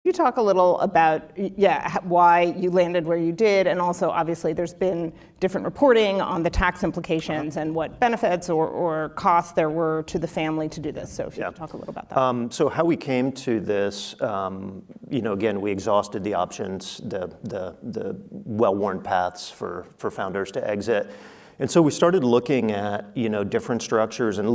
You talk a little about, why you landed where you did, and also obviously there's been different reporting on the tax implications and what benefits or costs there were to the family to do this. So if you could talk a little about that. So how we came to this, again, we exhausted the options, the well-worn paths for founders to exit. And so we started looking at, different structures and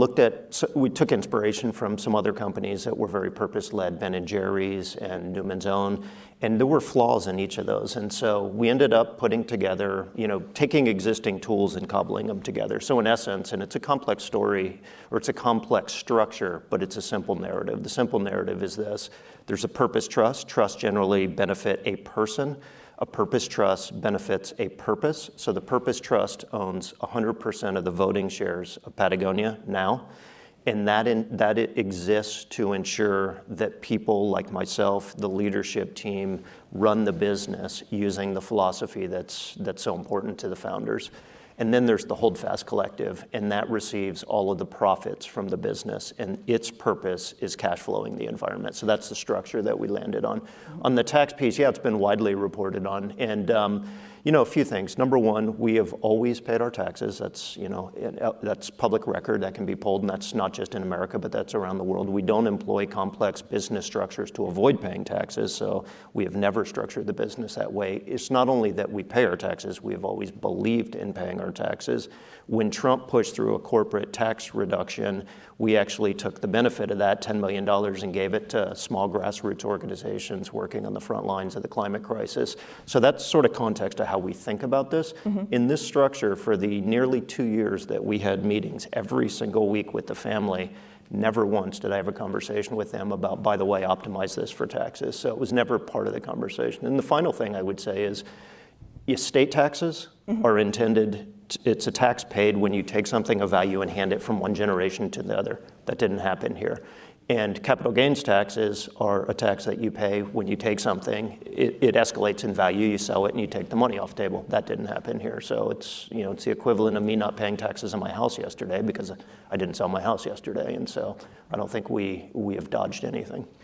we took inspiration from some other companies that were very purpose-led, Ben & Jerry's and Newman's Own, and there were flaws in each of those. And so we ended up putting together, taking existing tools and cobbling them together. So in essence, and it's a complex story, or it's a complex structure, but it's a simple narrative. The simple narrative is this: there's a purpose trust. Trusts generally benefit a person. A purpose trust benefits a purpose. So the purpose trust owns 100% of the voting shares of Patagonia now. And that it exists to ensure that people like myself, the leadership team, run the business using the philosophy that's so important to the founders. And then there's the Holdfast Collective, and that receives all of the profits from the business, and its purpose is cash flowing the environment. So that's the structure that we landed on. On the tax piece, it's been widely reported on, and a few things. Number one, we have always paid our taxes. That's public record that can be pulled, and that's not just in America, but that's around the world. We don't employ complex business structures to avoid paying taxes, so we have never structured the business that way. It's not only that we pay our taxes, we have always believed in paying our taxes. When Trump pushed through a corporate tax reduction, we actually took the benefit of that, $10 million, and gave it to small grassroots organizations working on the front lines of the climate crisis. So that's sort of context to how we think about this. Mm-hmm. In this structure, for the nearly 2 years that we had meetings every single week with the family, never once did I have a conversation with them about, by the way, optimize this for taxes. So it was never part of the conversation. And the final thing I would say is estate taxes are intended, it's a tax paid when you take something of value and hand it from one generation to the other. That didn't happen here. And capital gains taxes are a tax that you pay when you take something, it escalates in value, you sell it, and you take the money off the table. That didn't happen here. So it's the equivalent of me not paying taxes on my house yesterday because I didn't sell my house yesterday. And so I don't think we have dodged anything.